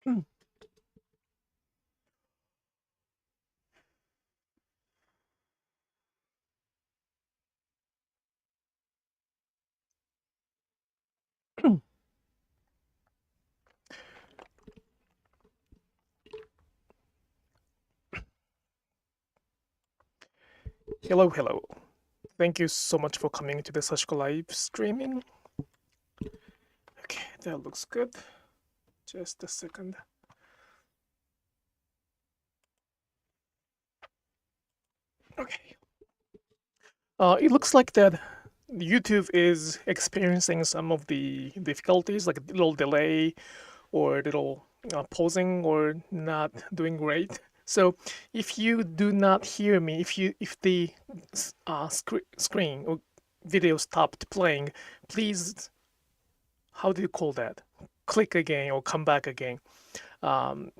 Hello, hello. Thank you so much for coming to the Sashiko Live Streaming. Okay, that looks good. Just a second. Okay. It looks like that YouTube is experiencing some of the difficulties, like a little delay or a little pausing or not doing great. So if you do not hear me, if the screen or video stopped playing, please, how do you call that? Click again or come back again. Um,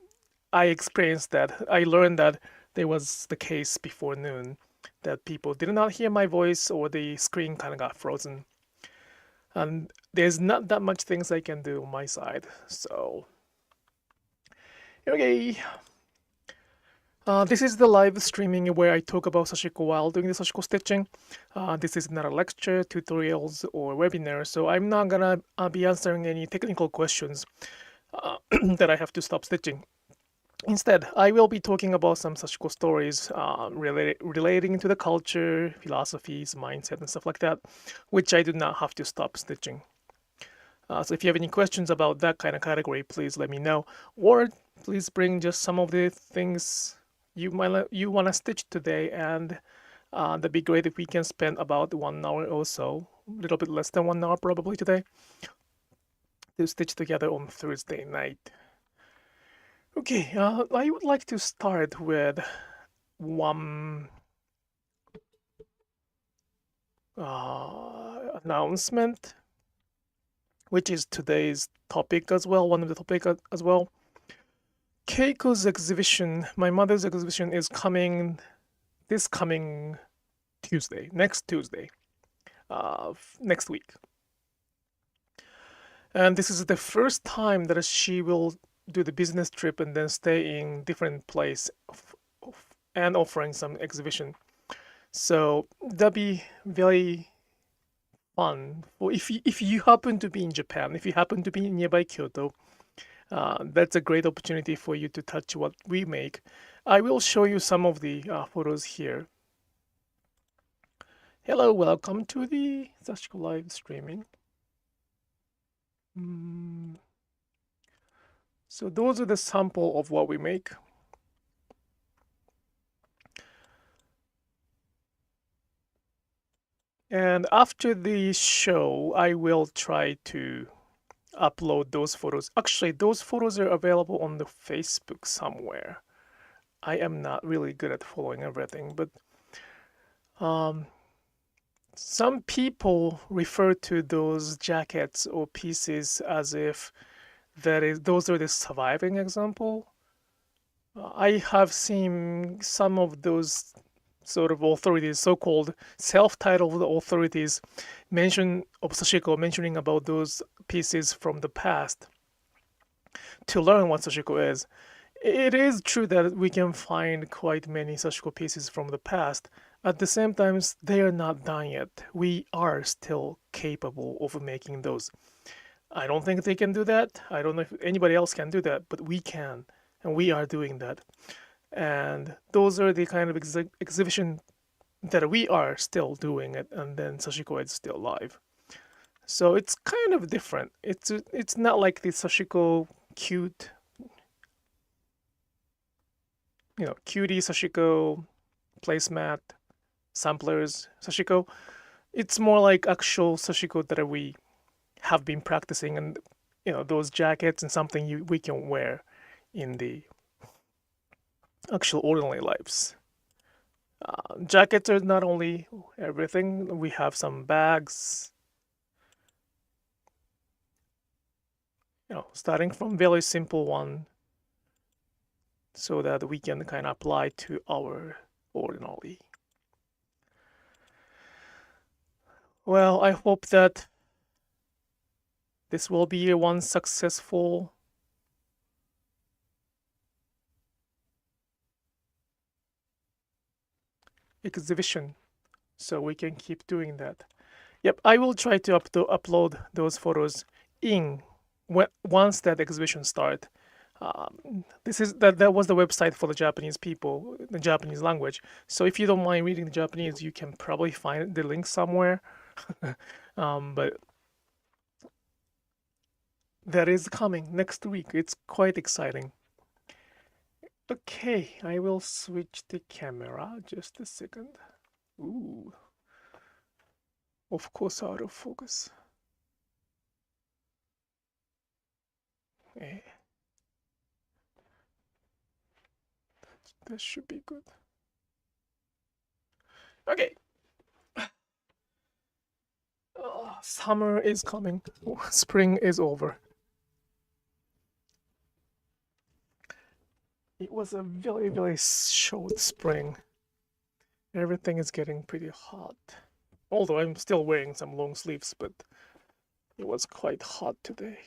I experienced that. I learned that there was the case before noon that people did not hear my voice or the screen kind of got frozen. And there's not that much things I can do on my side. So, okay. This is the live streaming where I talk about Sashiko while doing the Sashiko stitching. This is not a lecture, tutorials, or webinar, so I'm not gonna be answering any technical questions that I have to stop stitching. Instead, I will be talking about some Sashiko stories relating to the culture, philosophies, mindset, and stuff like that, which I do not have to stop stitching. So if you have any questions about that kind of category, please let me know, or please bring just some of the things you want to stitch today, and that'd be great if we can spend about 1 hour or so, a little bit less than 1 hour probably today, to stitch together on Thursday night. Okay, I would like to start with one announcement, which is today's topic as well, one of the topic as well. Keiko's exhibition, my mother's exhibition, is coming this coming Tuesday, next Tuesday, next week. And this is the first time that she will do the business trip and then stay in different place and offering some exhibition. So that'd be very fun. Or if you happen to be in Japan, if you happen to be nearby Kyoto, that's a great opportunity for you to touch what we make. I will show you some of the photos here. Hello, welcome to the Sashiko Live Streaming. So those are the sample of what we make. And after the show, I will try to upload those photos. Actually, those photos are available on the Facebook somewhere. I am not really good at following everything, but some people refer to those jackets or pieces as if those are the surviving example. I have seen some of those sort of authorities, so-called self-titled authorities, mentioning about those pieces from the past to learn what Sashiko is. It is true that we can find quite many Sashiko pieces from the past. At the same time, they are not done yet. We are still capable of making those. I don't think they can do that. I don't know if anybody else can do that, but we can, and we are doing that. And those are the kind of exhibition that we are still doing it, and then Sashiko is still live. So it's kind of different. It's not like the Sashiko cute, cutie Sashiko placemat samplers Sashiko. It's more like actual Sashiko that we have been practicing, and those jackets and something we can wear in the actual ordinary lives. Jackets are not only everything. We have some bags, starting from very simple one, so that we can kind of apply to our ordinary. Well, I hope that this will be one successful exhibition, so we can keep doing that. Yep, I will try to upload those photos once that exhibition start. That was the website for the Japanese people, the Japanese language. So if you don't mind reading the Japanese, you can probably find the link somewhere. But that is coming next week. It's quite exciting. Okay, I will switch the camera. Just a second. Ooh. Of course, out of focus. That should be good. Okay. Summer is coming. Spring is over. It was a very, very short spring. Everything is getting pretty hot. Although I'm still wearing some long sleeves, but it was quite hot today.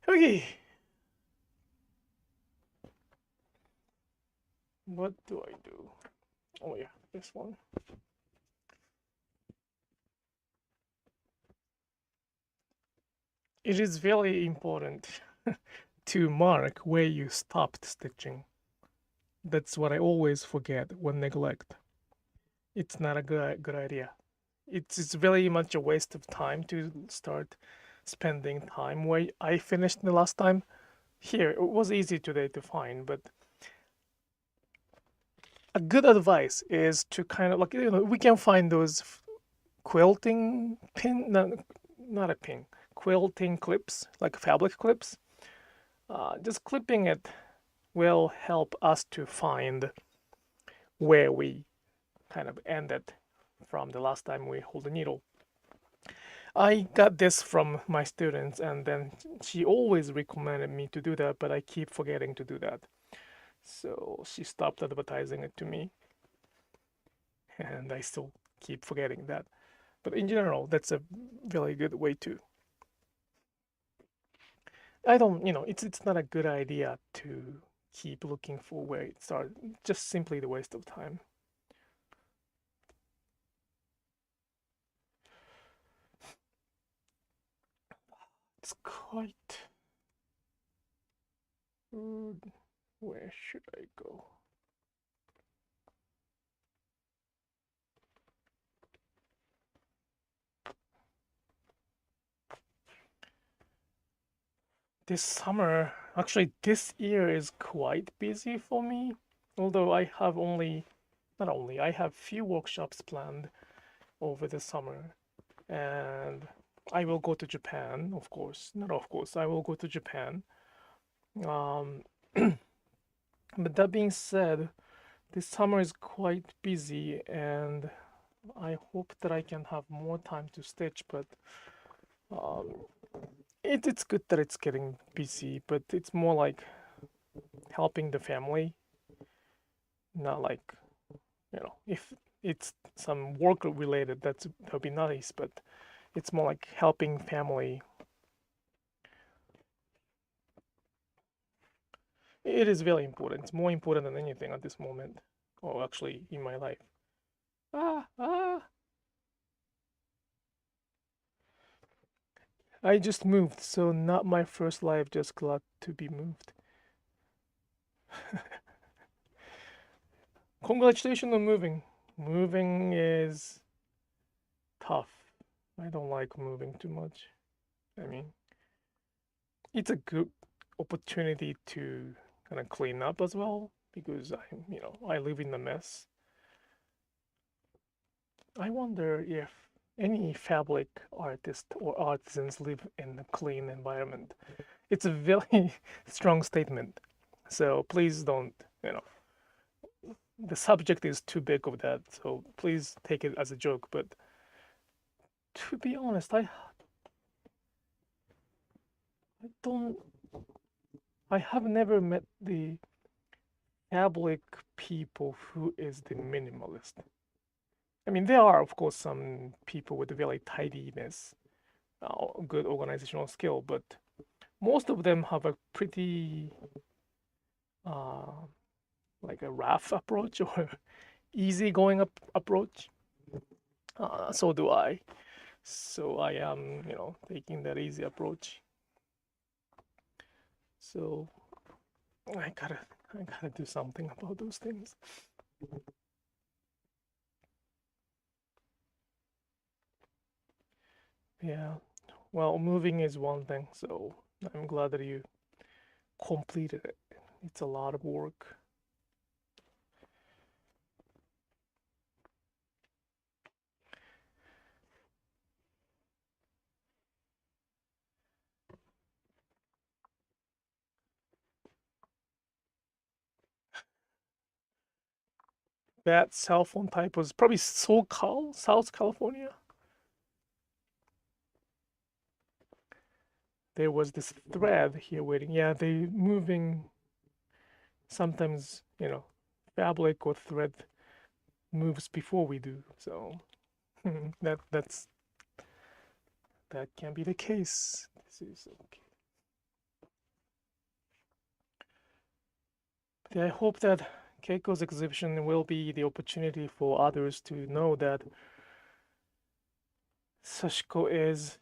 Okay. What do I do? Oh yeah, this one. It is very important to mark where you stopped stitching. That's what I always forget when neglect. It's not a good idea. It's very much a waste of time to start spending time where I finished the last time. Here, it was easy today to find, but a good advice is to kind of like, we can find those quilting pin, not a pin, quilting clips, like fabric clips. Just clipping it will help us to find where we kind of ended from the last time we hold the needle. I got this from my students, and then she always recommended me to do that, but I keep forgetting to do that. So she stopped advertising it to me, and I still keep forgetting that. But in general, that's a really good way to. I don't, it's not a good idea to keep looking for where it started. Just simply the waste of time. It's quite. Where should I go? This summer, actually, this year is quite busy for me. Although I have I have few workshops planned over the summer, and I will go to Japan, of course. Not of course, I will go to Japan. Um, but that being said, this summer is quite busy, and I hope that I can have more time to stitch. But um, it's good that it's getting busy, but it's more like helping the family, not like, if it's some work related, that'll be nice, but it's more like helping family. It is very important. It's more important than anything at this moment, or actually in my life. I just moved, so not my first life, just glad to be moved. Congratulations on moving. Moving is tough. I don't like moving too much. I mean, it's a good opportunity to kind of clean up as well because I live in a mess. I wonder if any fabric artist or artisans live in a clean environment. It's a very strong statement. So please don't, the subject is too big of that. So please take it as a joke. But to be honest, don't, I have never met the fabric people who is the minimalist. I mean, there are, of course, some people with very tidiness, good organizational skill, but most of them have a pretty uh, like a rough approach or easy-going approach. So do I. So I am, taking that easy approach. So I gotta do something about those things. Yeah. Well, moving is one thing, so I'm glad that you completed it. It's a lot of work. Bad cell phone type was probably SoCal, South California. There was this thread here waiting. Yeah, they moving sometimes, fabric or thread moves before we do. So that can be the case. This is okay. But I hope that Keiko's exhibition will be the opportunity for others to know that Sashiko is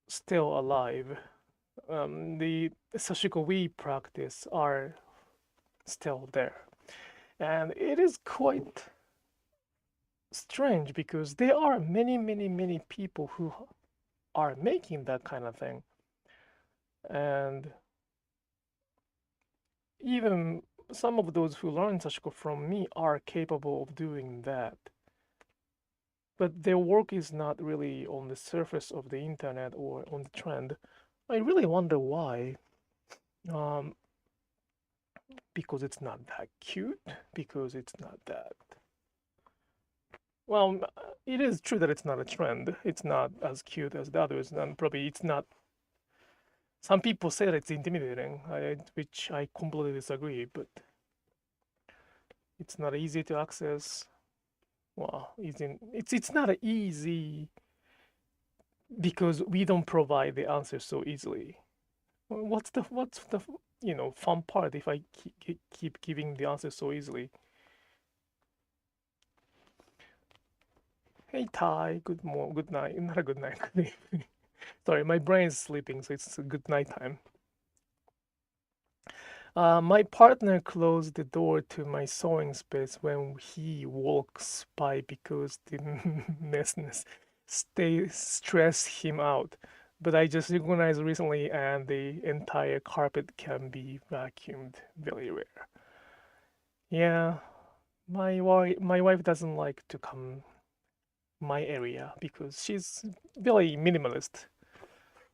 still alive. The Sashiko we practice are still there. And it is quite strange because there are many, many, many people who are making that kind of thing. And even some of those who learn Sashiko from me are capable of doing that. But their work is not really on the surface of the internet or on the trend. I really wonder why. Um, because it's not that cute, because it's not that. Well, it is true that it's not a trend. It's not as cute as the others, and probably it's not. Some people say that it's intimidating, which I completely disagree, but it's not easy to access. Well, it's not easy because we don't provide the answer so easily. What's the fun part if I keep giving the answer so easily? Hey Ty, good night. Not a good night, good evening. Sorry, my brain is sleeping, so it's a good night time. My partner closed the door to my sewing space when he walks by because the messiness stress him out. But I just recognized recently, and the entire carpet can be vacuumed. Very rare. Yeah, my wife doesn't like to come my area because she's very minimalist.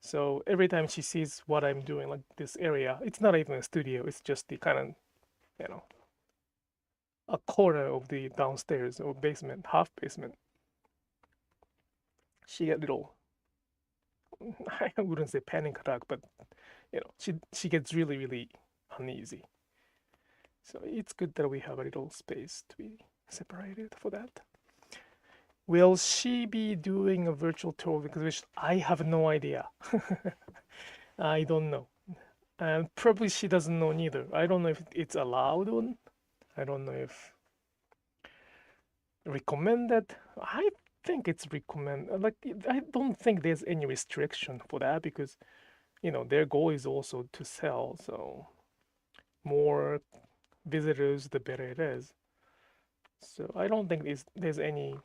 So every time she sees what I'm doing, like this area, it's not even a studio. It's just the kind of, you know, a corner of the downstairs or basement, half basement. She get little, I wouldn't say panic attack, but she gets really, really uneasy. So it's good that we have a little space to be separated for that. Will she be doing a virtual tour of the exhibition? I have no idea. I don't know. And probably she doesn't know neither. I don't know if it's allowed on. I don't know if recommended. I think it's recommended. Like I don't think there's any restriction for that because their goal is also to sell. So more visitors, the better it is. So I don't think there's any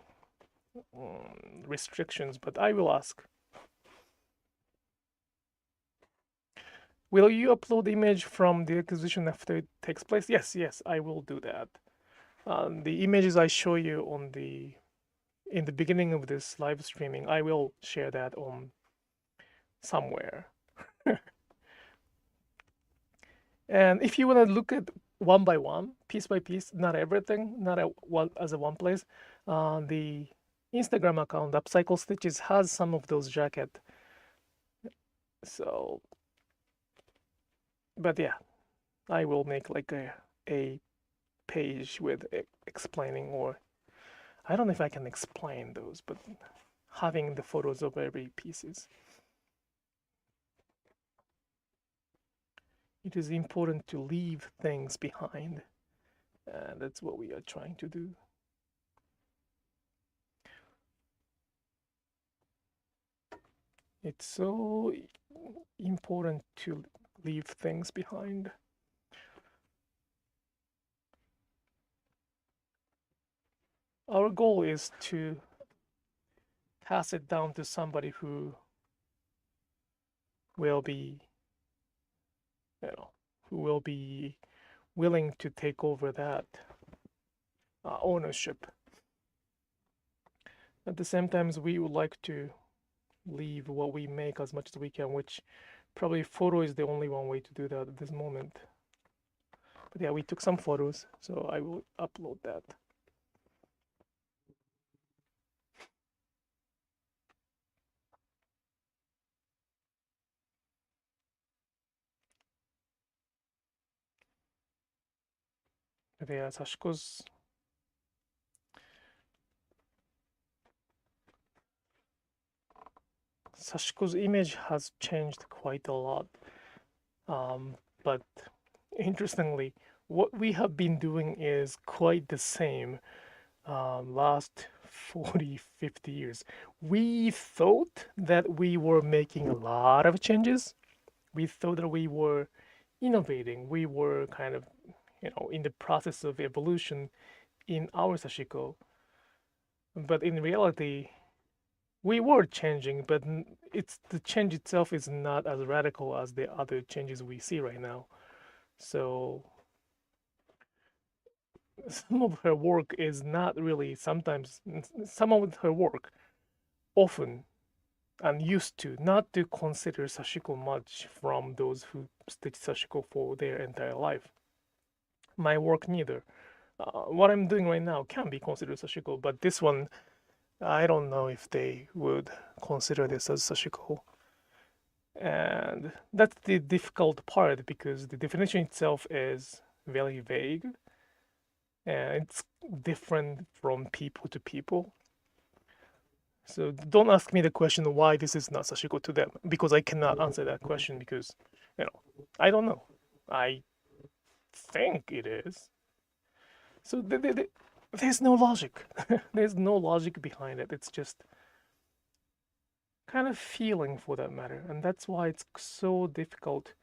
restrictions, but I will ask. Will you upload the image from the acquisition after it takes place? Yes, yes, I will do that. The images I show you in the beginning of this live streaming, I will share that on somewhere. And if you want to look at one by one, piece by piece, not everything, not as a one place, the Instagram account Upcycle Stitches has some of those jacket. So, but yeah, I will make like a page with explaining or I don't know if I can explain those, but having the photos of every pieces. It is important to leave things behind, and that's what we are trying to do. It's so important to leave things behind. Our goal is to pass it down to somebody who will be, who will be willing to take over that ownership. At the same time, we would like to leave what we make as much as we can, which probably photo is the only one way to do that at this moment. But yeah, we took some photos, so I will upload that. But yeah, Sashiko's image has changed quite a lot. But interestingly, what we have been doing is quite the same last 40, 50 years. We thought that we were making a lot of changes. We thought that we were innovating. We were kind of, in the process of evolution in our Sashiko. But in reality, we were changing, but it's the change itself is not as radical as the other changes we see right now. So some of her work is not really sometimes some of her work often and used to not to consider Sashiko much from those who stitch Sashiko for their entire life. My work neither. What I'm doing right now can be considered Sashiko, but this one I don't know if they would consider this as Sashiko. And that's the difficult part because the definition itself is very vague and it's different from people to people. So don't ask me the question why this is not Sashiko to them because I cannot answer that question because I don't know. I think it is. So there's no logic. There's no logic behind it. It's just kind of feeling for that matter, and that's why it's so difficult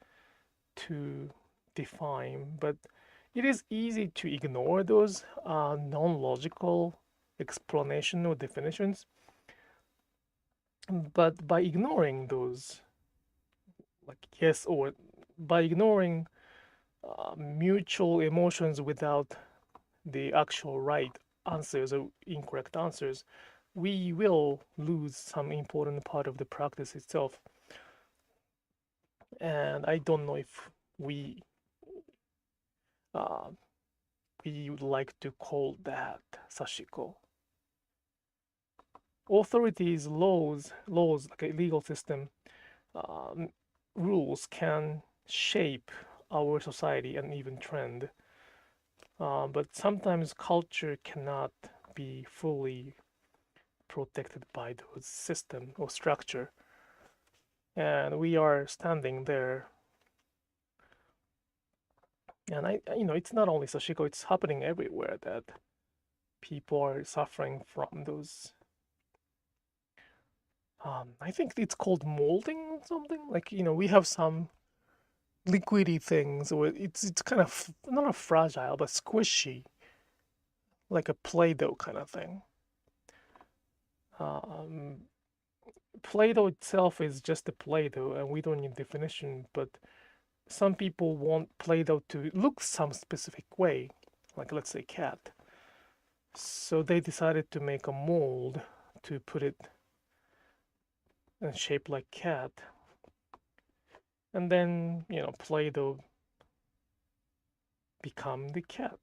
to define. But it is easy to ignore those non-logical explanation or definitions. But by ignoring those, like yes or by ignoring mutual emotions without the actual right answers or incorrect answers, we will lose some important part of the practice itself. And I don't know if we would like to call that Sashiko. Authorities, laws like a legal system, rules can shape our society and even trend. But sometimes culture cannot be fully protected by those system or structure. And we are standing there. And it's not only Sashiko, it's happening everywhere that people are suffering from those. I think it's called molding or something. Like, we have some liquidy things, or it's kind of not a fragile, but squishy, like a Play-Doh kind of thing. Play-Doh itself is just a Play-Doh, and we don't need definition, but some people want Play-Doh to look some specific way, like let's say cat. So they decided to make a mold to put it in shape like cat. And then, Play-Doh become the cat.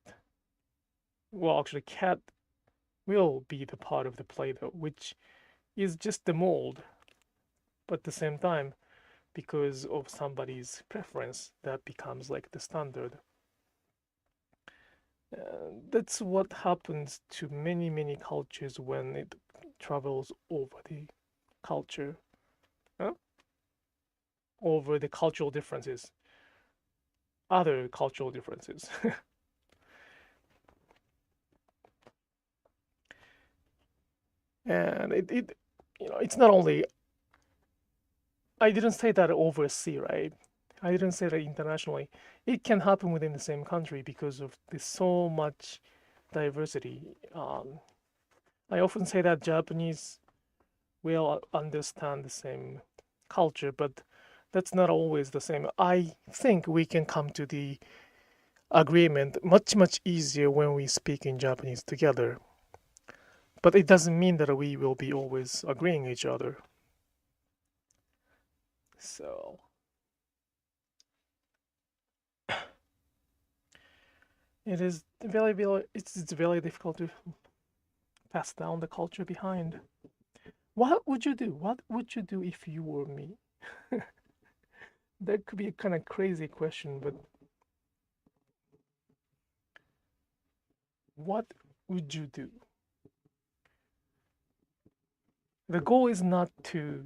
Well, actually, cat will be the part of the Play-Doh, which is just the mold. But at the same time, because of somebody's preference, that becomes like the standard. that's what happens to many cultures when it travels over the culture, huh? Over the cultural differences, other cultural differences. And it it's not only, I didn't say that overseas, right? I didn't say that internationally. It can happen within the same country because of there's so much diversity. I often say that Japanese will understand the same culture, but that's not always the same. I think we can come to the agreement much easier when we speak in Japanese together. But it doesn't mean that we will be always agreeing each other. So it's very difficult to pass down the culture behind. What would you do? What would you do if you were me? That could be a kind of crazy question, but what would you do? The goal is not to,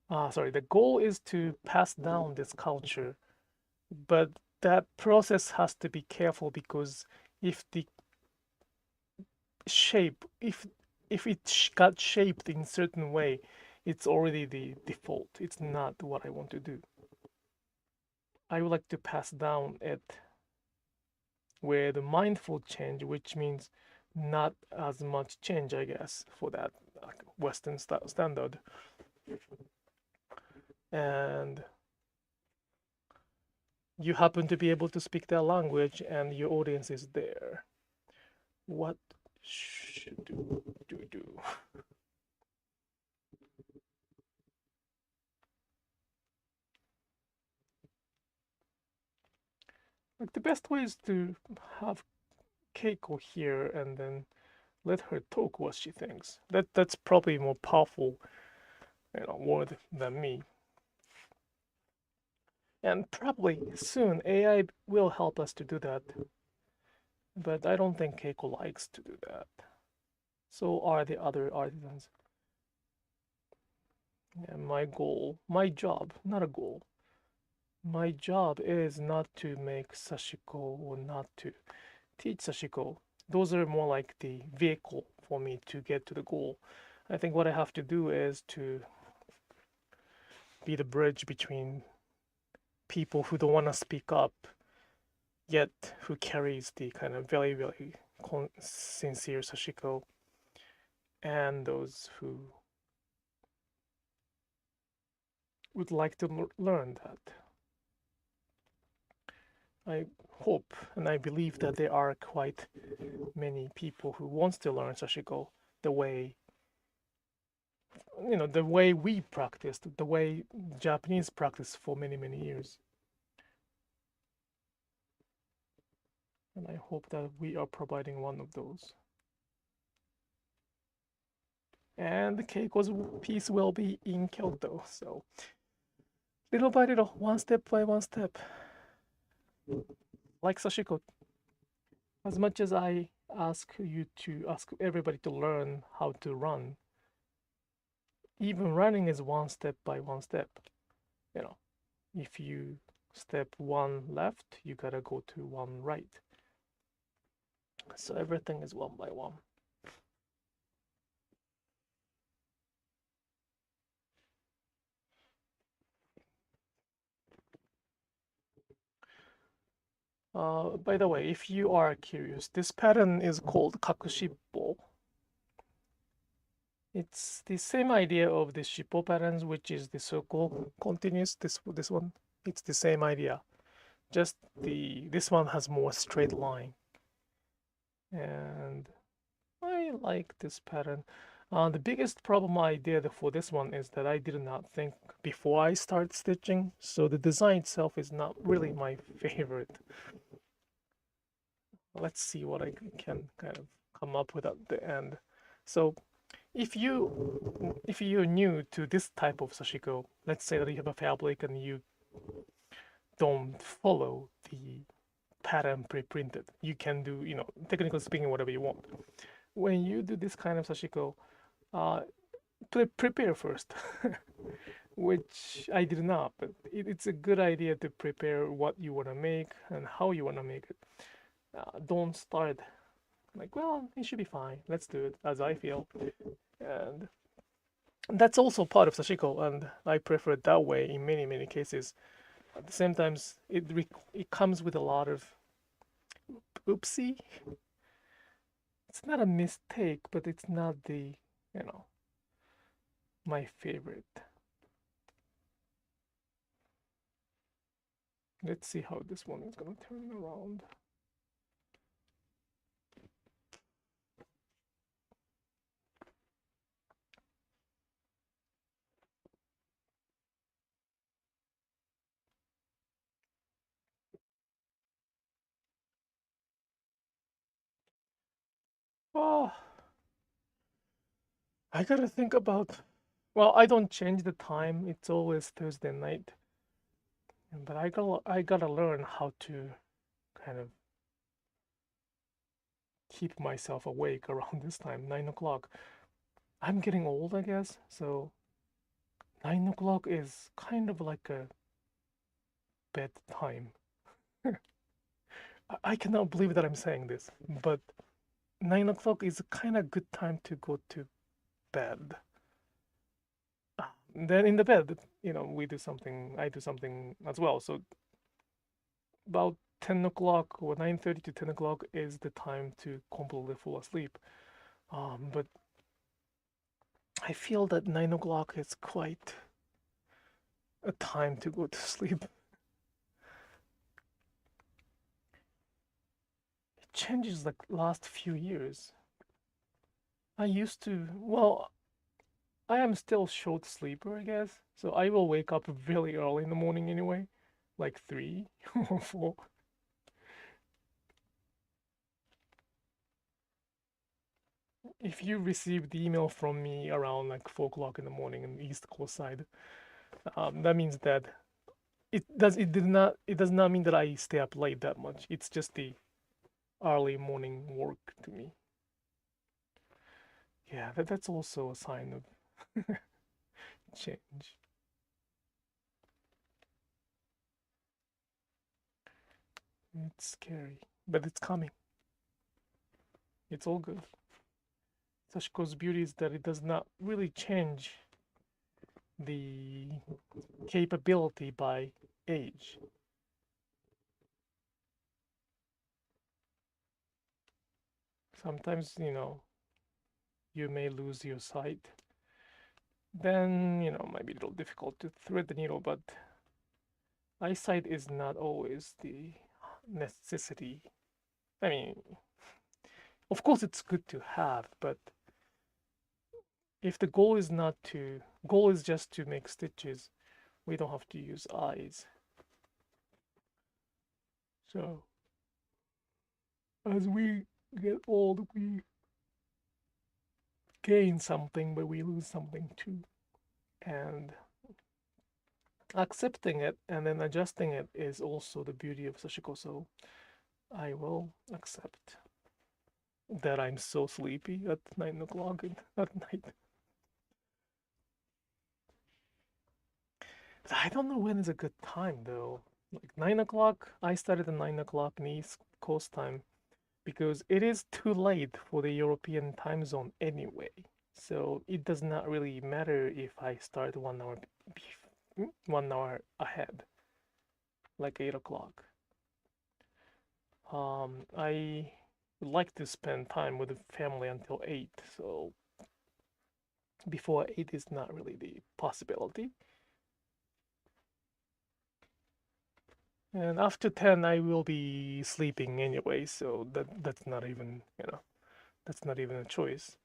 the goal is to pass down this culture, but that process has to be careful because if the shape, if it got shaped in certain way, it's already the default. It's not what I want to do. I would like to pass down it where the mindful change, which means not as much change, I guess, for that Western standard. And you happen to be able to speak that language and your audience is there. What should you do? Like the best way is to have Keiko here and then let her talk what she thinks. That's probably more powerful, word than me. And probably soon AI will help us to do that. But I don't think Keiko likes to do that. So are the other artisans. And my goal, my job, not a goal. My job is not to make Sashiko or not to teach Sashiko. Those are more like the vehicle for me to get to the goal. I think what I have to do is to be the bridge between people who don't want to speak up, yet who carries the kind of very sincere Sashiko, and those who would like to learn that. I hope and I believe that there are quite many people who wants to learn Sashiko the way the way we practiced, the way Japanese practiced for many years. And I hope that we are providing one of those. And Keiko's piece will be in Kyoto, so little by little, one step by one step. Like Sashiko, as much as I ask everybody to learn how to run, even running is one step by one step. If you step one left, you gotta go to one right. So everything is one by one. By the way, if you are curious, this pattern is called kakushippo. It's the same idea of the shippo patterns, which is the circle continuous. This one, it's the same idea. Just this one has more straight line. And I like this pattern. The biggest problem I did for this one is that I did not think before I start stitching, so the design itself is not really my favorite. Let's see what I can kind of come up with at the end. So if you're new to this type of Sashiko, let's say that you have a fabric and you don't follow the pattern pre-printed. You can do, technically speaking, whatever you want. When you do this kind of sashiko, prepare first, which I did not, but it's a good idea to prepare what you want to make and how you want to make it. Don't start like, well, it should be fine. Let's do it as I feel. And that's also part of sashiko, and I prefer it that way in many, many cases. At the same time, it comes with a lot of oopsie. It's not a mistake, but it's not the, my favorite. Let's see how this one is gonna turn around. Oh, I gotta think about. Well, I don't change the time. It's always Thursday night. But I gotta learn how to kind of keep myself awake around this time, 9 o'clock. I'm getting old, I guess, so 9 o'clock is kind of like a bedtime. I cannot believe that I'm saying this, but 9 o'clock is kind of good time to go to bed. Then in the bed, we do something, I do something as well. So about 10 o'clock or 9:30 to 10 o'clock is the time to completely fall asleep. But I feel that 9 o'clock is quite a time to go to sleep. It changes like last few years. I used to, well, I am still short sleeper, I guess. So I will wake up really early in the morning anyway, like 3 or 4. If you received the email from me around like 4 o'clock in the morning in the East Coast side, that means that it does not mean that I stay up late that much. It's just the early morning work to me. Yeah, that's also a sign of change. It's scary, but it's coming. It's all good. Sashiko's beauty is that it does not really change the capability by age. Sometimes, you may lose your sight. Then, it might be a little difficult to thread the needle, but eyesight is not always the necessity. I mean, of course it's good to have, but if the goal is just to make stitches, we don't have to use eyes. So as we get old, we gain something, but we lose something too. And accepting it and then adjusting it is also the beauty of Sashiko. So I will accept that I'm so sleepy at 9 o'clock at night. I don't know when is a good time though. Like 9 o'clock, I started at 9 o'clock in East Coast time because it is too late for the European time zone anyway. So it does not really matter if I start 1 hour ahead, like 8 o'clock. I would like to spend time with the family until 8, so before 8 is not really the possibility. And after 10, I will be sleeping anyway, so that's not even, that's not even a choice.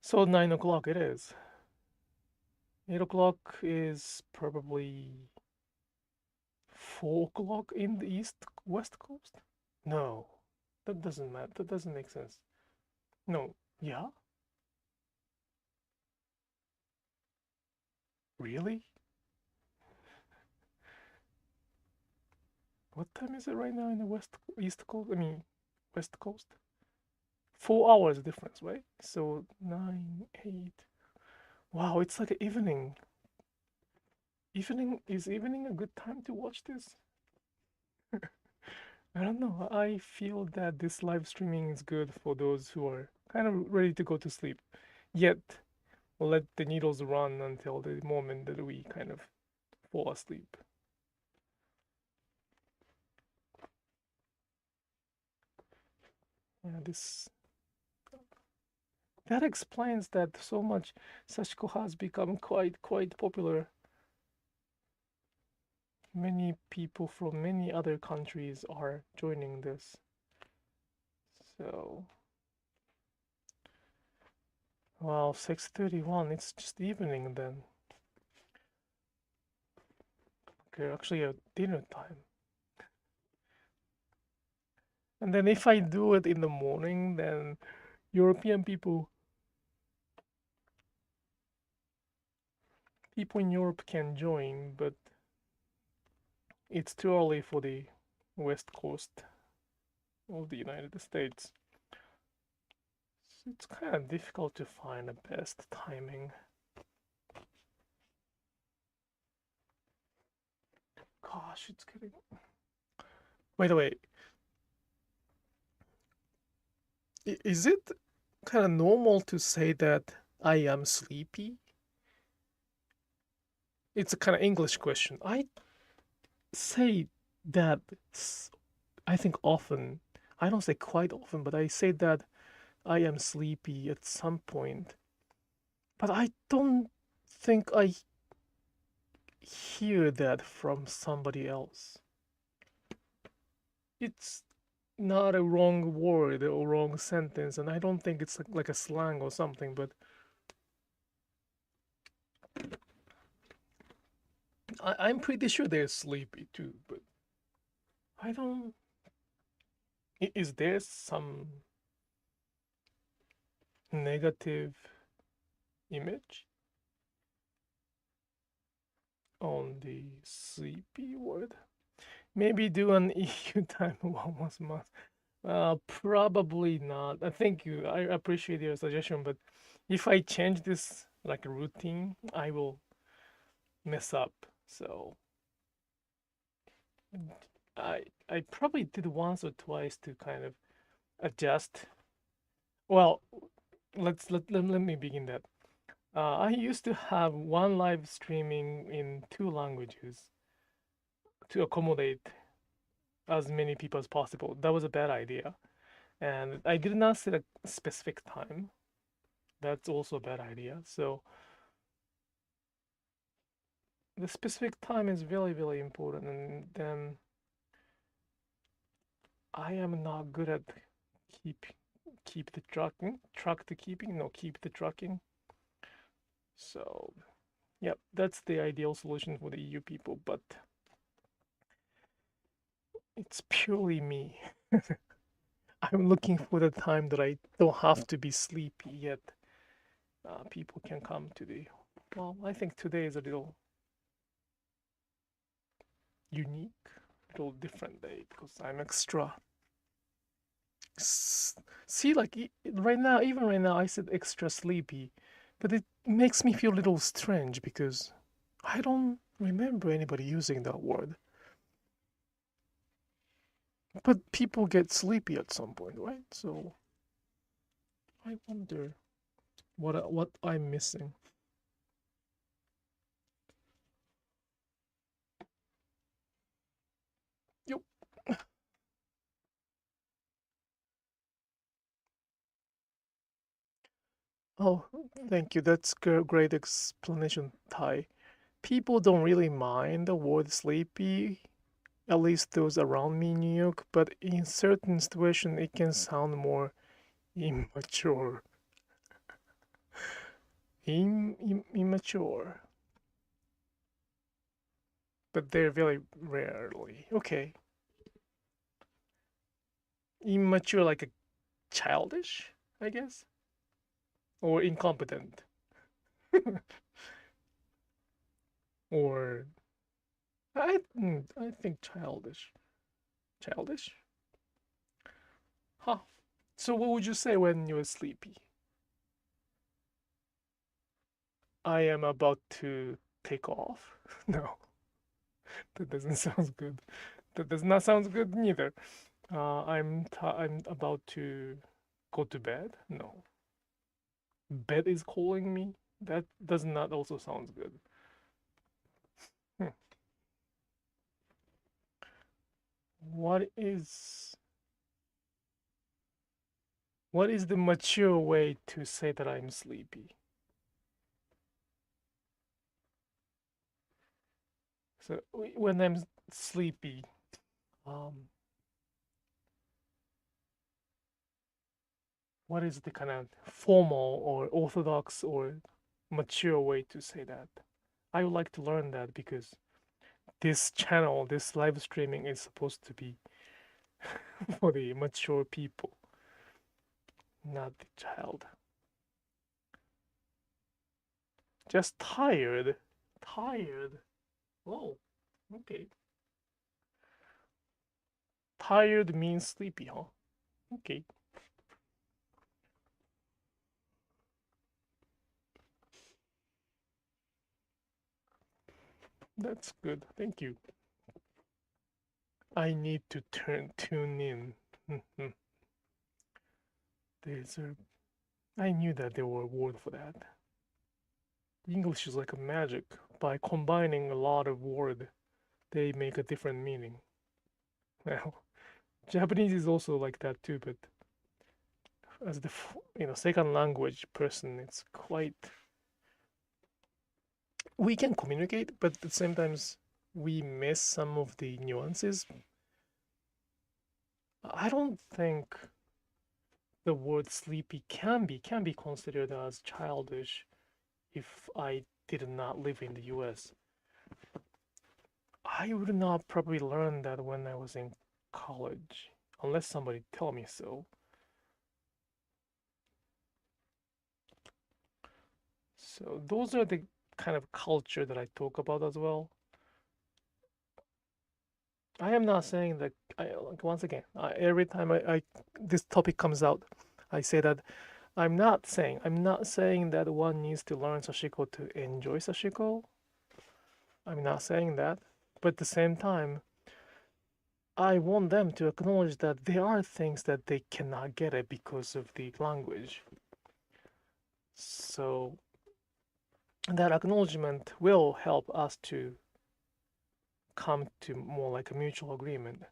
So 9 o'clock it is. 8 o'clock is probably 4 o'clock in the West Coast? No, that doesn't matter. That doesn't make sense. No, yeah? Really? What time is it right now in the East Coast? I mean, West Coast? 4 hours difference, right? So 9, 8. Wow, it's like evening. Is evening a good time to watch this? I don't know. I feel that this live streaming is good for those who are kind of ready to go to sleep. Yet, let the needles run until the moment that we kind of fall asleep. Yeah, that explains that so much Sashiko has become quite popular. Many people from many other countries are joining this. So, well, 6:31. It's just evening then. Okay, actually, dinner time. And then if I do it in the morning, then European people in Europe can join, but it's too early for the West Coast of the United States. So it's kind of difficult to find the best timing. Gosh, it's getting. By the way, is it kind of normal to say that I am sleepy? It's a kind of English question. I say that I think often. I don't say quite often, but I say that I am sleepy at some point. But I don't think I hear that from somebody else. It's not a wrong word or wrong sentence, and I don't think it's like a slang or something, but I'm pretty sure they're sleepy too, but I don't. Is there some negative image on the sleepy word? Maybe do an EU time once a month. Probably not. Thank you. I appreciate your suggestion, but if I change this like a routine, I will mess up. So I probably did once or twice to kind of adjust. Well, let me begin that. I used to have one live streaming in 2 languages to accommodate as many people as possible. That was a bad idea. And I did not set a specific time. That's also a bad idea. So the specific time is very important. And then I am not good at keep keep the track to keeping, no, keep the tracking. So yeah, that's the ideal solution for the EU people, but it's purely me. I'm looking for the time that I don't have to be sleepy yet. People can come to the. Well, I think today is a little unique, little different day because I'm extra. See, like right now, even right now, I said extra sleepy, but it makes me feel a little strange because I don't remember anybody using that word. But people get sleepy at some point, right? So I wonder what I'm missing. Yep. Oh, thank you. That's great explanation, Tai. People don't really mind the word sleepy, at least those around me in New York, but in certain situations it can sound more immature. Immature. But they're very rarely. Okay. Immature like a childish, I guess? Or incompetent. Or I think childish. Childish? Huh. So what would you say when you're sleepy? I am about to take off. No, that doesn't sound good. That does not sound good neither. I'm about to go to bed. No, bed is calling me. That does not also sound good. Hmm. What is the mature way to say that I'm sleepy? So when I'm sleepy, what is the kind of formal or orthodox or mature way to say that? I would like to learn that because this channel, this live streaming is supposed to be for the mature people, not the child. Just tired. Tired. Oh, okay. Tired means sleepy, huh? Okay. That's good. Thank you. I need to tune in. I knew that there were words for that. English is like a magic. By combining a lot of words, they make a different meaning. Well, Japanese is also like that too, but as the second language person, it's quite. We can communicate, but at the same times we miss some of the nuances. I don't think the word sleepy can be considered as childish if I did not live in the US. I would not probably learn that when I was in college, unless somebody tell me so. So those are the kind of culture that I talk about as well. I am not saying that. Once again, every time this topic comes out, I say that I'm not saying that one needs to learn Sashiko to enjoy Sashiko. I'm not saying that, but at the same time, I want them to acknowledge that there are things that they cannot get it because of the language. So that acknowledgement will help us to come to more like a mutual agreement.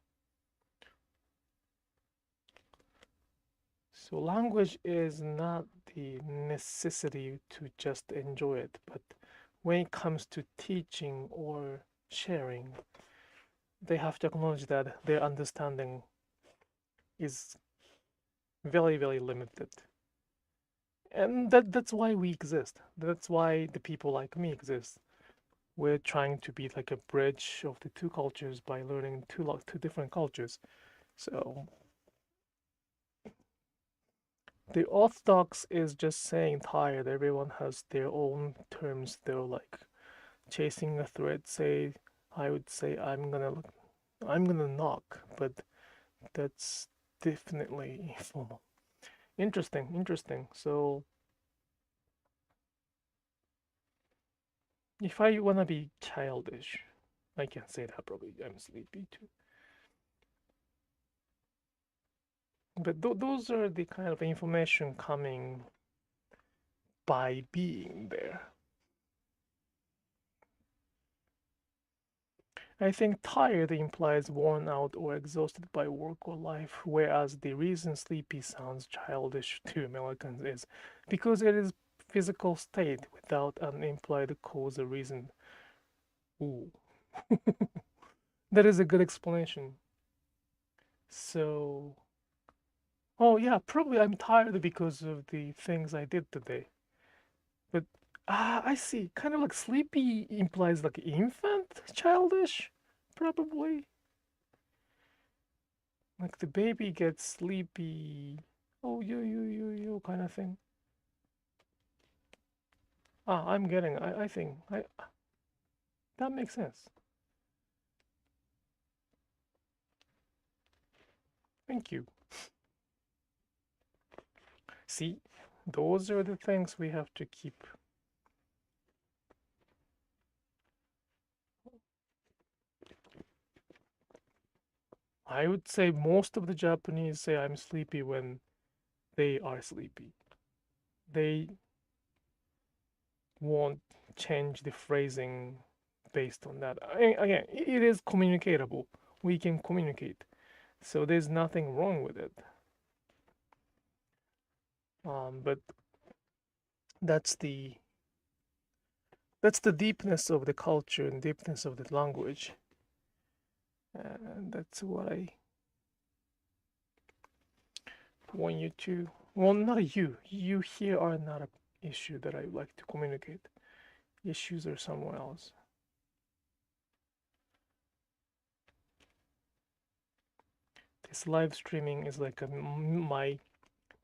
So language is not the necessity to just enjoy it, but when it comes to teaching or sharing, they have to acknowledge that their understanding is very, very limited. And that's why we exist. That's why the people like me exist. We're trying to be like a bridge of the two cultures by learning two different cultures. So the orthodox is just saying tired. Everyone has their own terms. They're like chasing a thread. Say, I would say I'm gonna knock, but that's definitely informal. Interesting. So if I wanna be childish, I can say that probably I'm sleepy too. But those are the kind of information coming by being there. I think tired implies worn out or exhausted by work or life, whereas the reason sleepy sounds childish to Americans is because it is physical state without an implied cause or reason. Ooh. That is a good explanation. So, oh yeah, probably I'm tired because of the things I did today. But I see. Kind of like sleepy implies like infant, childish, probably. Like the baby gets sleepy. Oh, you kind of thing. I'm getting. I think that makes sense. Thank you. See, those are the things we have to keep. I would say most of the Japanese say I'm sleepy when they are sleepy. They won't change the phrasing based on that. Again, it is communicatable. We can communicate. So there's nothing wrong with it. But that's the deepness of the culture and deepness of the language. And that's what I want you to, well, not you. You here are not an issue that I would like to communicate. Issues are somewhere else. This live streaming is like my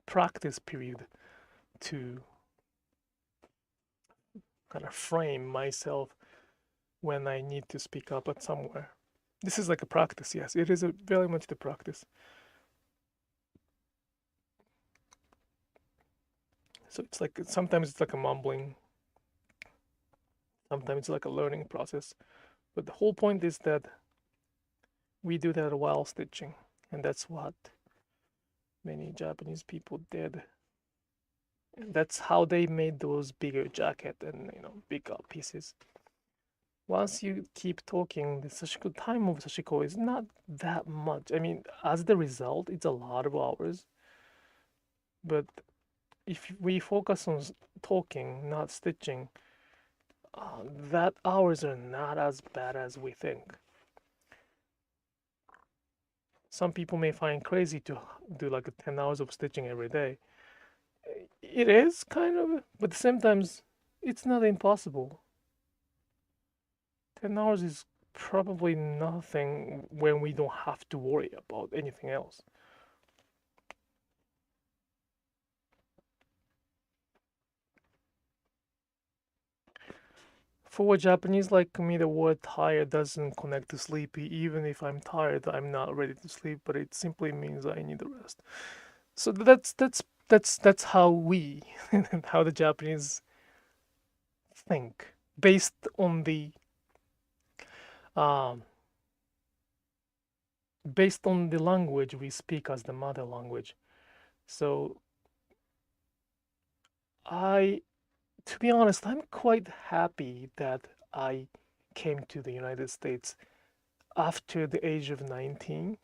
practice period to kind of frame myself when I need to speak up at somewhere. This is like a practice, yes. It is very much the practice. So it's like sometimes it's like a mumbling, sometimes it's like a learning process. But the whole point is that we do that while stitching, and that's what many Japanese people did. And that's how they made those bigger jacket and bigger pieces. Once you keep talking, the Sashiko time of Sashiko is not that much. I mean, as the result, it's a lot of hours. But if we focus on talking, not stitching, that hours are not as bad as we think. Some people may find crazy to do like 10 hours of stitching every day. It is kind of, but at the same time, it's not impossible. 10 hours is probably nothing when we don't have to worry about anything else. For a Japanese like me, the word tired doesn't connect to sleepy. Even if I'm tired, I'm not ready to sleep, but it simply means I need a rest. So that's how we how the Japanese think based on the um, language we speak as the mother language. So to be honest, I'm quite happy that I came to the United States after the age of 19.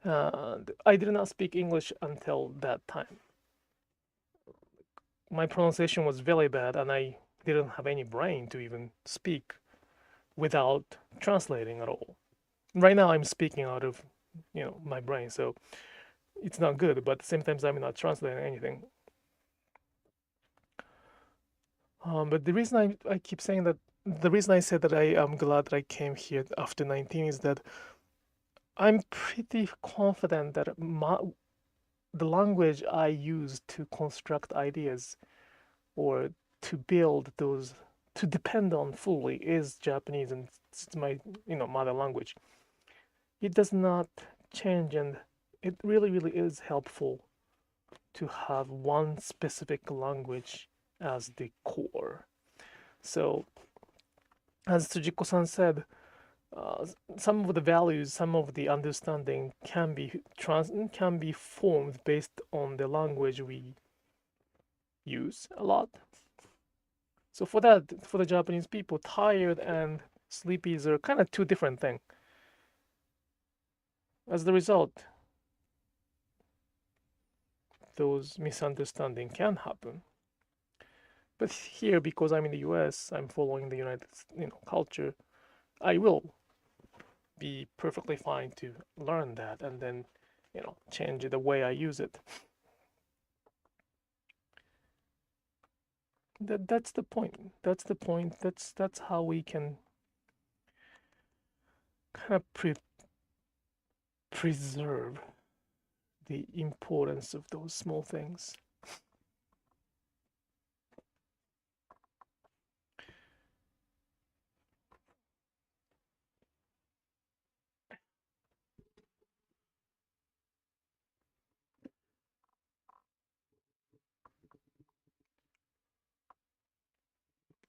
I did not speak English until that time. My pronunciation was very bad, and I didn't have any brain to even speak without translating at all. Right now, I'm speaking out of my brain, so it's not good. But at the same time, I'm not translating anything. But the reason I keep saying that, the reason I said that I am glad that I came here after 19 is that I'm pretty confident that the language I use to construct ideas or to build those, to depend on fully, is Japanese, and it's my mother language. It does not change, and it really, really is helpful to have one specific language as the core. So, as Tsujiko-san said, some of the values, some of the understanding can be formed based on the language we use a lot. So for the Japanese people, tired and sleepies are kind of two different things. As the result, those misunderstandings can happen. But here, because I'm in the US, I'm following the United culture, I will be perfectly fine to learn that and then change the way I use it. That's the point. That's the point. That's how we can kind of preserve the importance of those small things.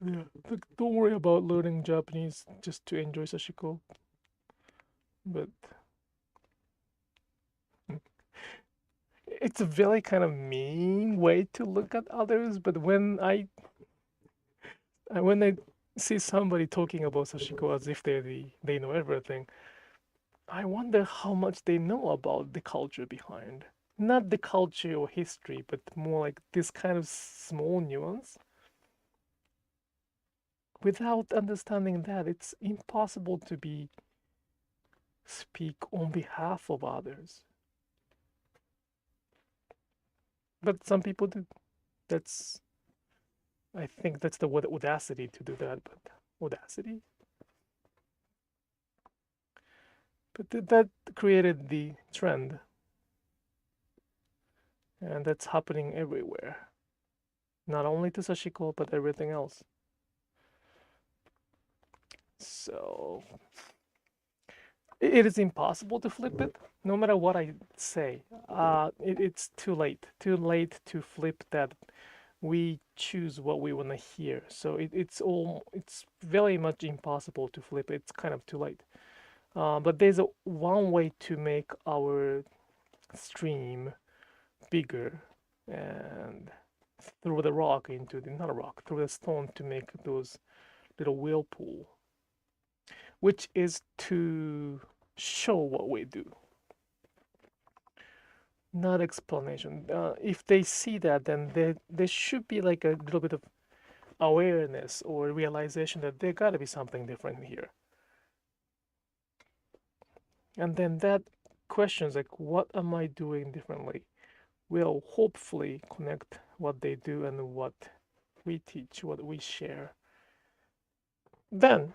Yeah, don't worry about learning Japanese just to enjoy Sashiko. But it's a very kind of mean way to look at others. But when I see somebody talking about Sashiko as if they know everything, I wonder how much they know about the culture behind. Not the culture or history, but more like this kind of small nuance. Without understanding that, it's impossible to speak on behalf of others. But some people do. I think that's the word audacity to do that, but audacity? But that created the trend. And that's happening everywhere. Not only to Sashiko, but everything else. So it is impossible to flip it, no matter what I say. It's too late. Too late to flip that. We choose what we want to hear. So it's very much impossible to flip. It's kind of too late. But there's one way to make our stream bigger and throw the rock into not a rock, throw the stone to make those little whirlpool, which is to show what we do, not explanation. If they see that, then there should be like a little bit of awareness or realization that there got to be something different here. And then that questions like, what am I doing differently, will hopefully connect what they do and what we teach, what we share. Then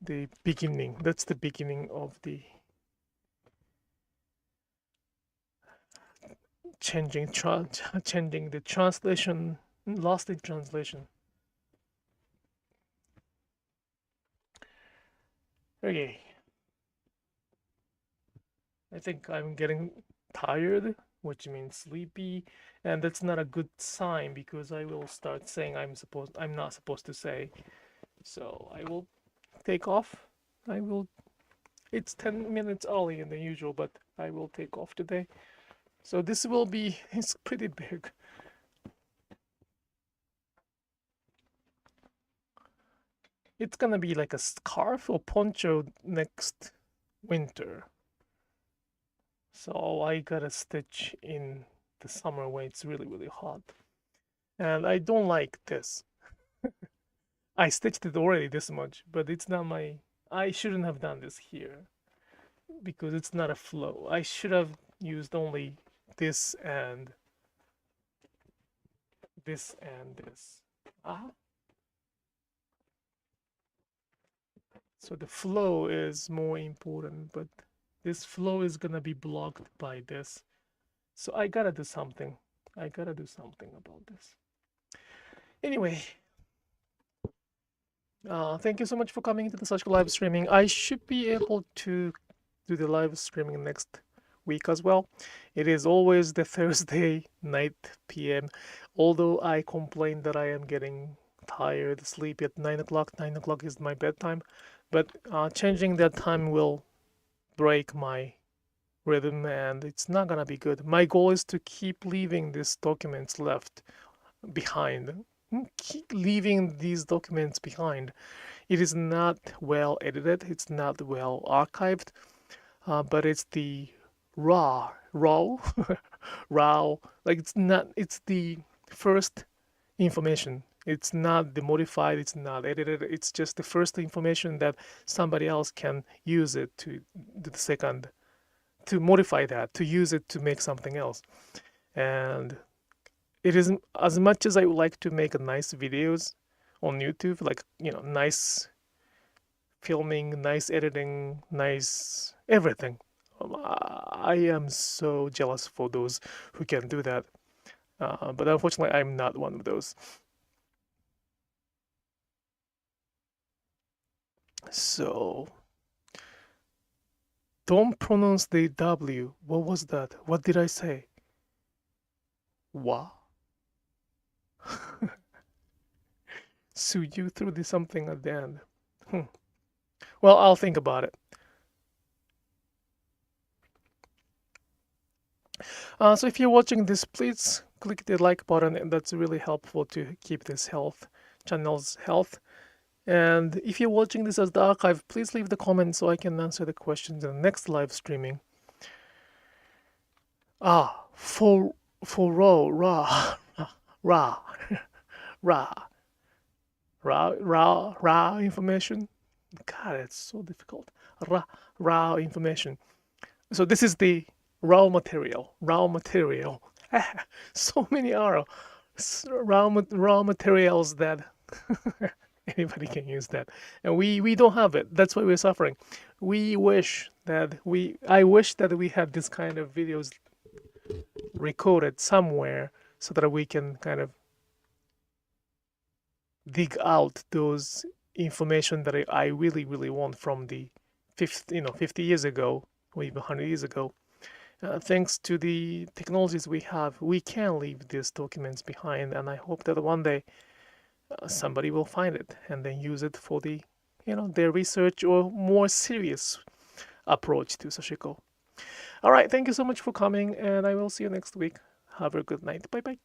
the beginning, that's the beginning of the changing the translation, lost in translation. Okay. I think I'm getting tired, which means sleepy, and that's not a good sign because I will start saying I'm not supposed to say. So I will take off. It's 10 minutes earlier than usual, but I will take off today. So this will be, it's pretty big. It's gonna be like a scarf or poncho next winter. So I gotta stitch in the summer when it's really, really hot. And I don't like this. I stitched it already this much, but it's not I shouldn't have done this here because it's not a flow. I should have used only this and this and this. Ah. So the flow is more important, but this flow is gonna be blocked by this. So I gotta do something. I gotta do something about this. Anyway, thank you so much for coming to the Sashiko live streaming. I should be able to do the live streaming next week as well. It is always the Thursday night PM. Although I complain that I am getting tired, sleepy at 9 o'clock. 9 o'clock is my bedtime. But changing that time will break my rhythm and it's not gonna be good. My goal is to keep leaving these documents left behind. Keep leaving these documents behind. It is not well edited, it's not well archived, but it's the raw, raw, like it's the first information. It's not the modified, it's not edited, it's just the first information that somebody else can use it to do the second, to modify that, to use it to make something else. And it isn't as much as I would like to make nice videos on YouTube, like, nice filming, nice editing, nice everything. I am so jealous for those who can do that. But unfortunately, I'm not one of those. So, don't pronounce the W. What was that? What did I say? Wa? sue you through this something at the end. Well, I'll think about it. So if you're watching this, please click the like button, and that's really helpful to keep this channel's health. And if you're watching this as the archive, please leave the comment so I can answer the questions in the next live streaming. For raw information. God, it's so difficult. Raw information. So this is the raw material. So many are raw materials that anybody can use that, and we don't have it. That's why we're suffering. I wish that we had this kind of videos recorded somewhere so that we can kind of dig out those information that I really want from the 50 years ago or even 100 years ago. Thanks to the technologies we have, we can leave these documents behind, and I hope that one day somebody will find it and then use it for their research or more serious approach to Sashiko. All right, thank you so much for coming, and I will see you next week. Have a good night. Bye bye.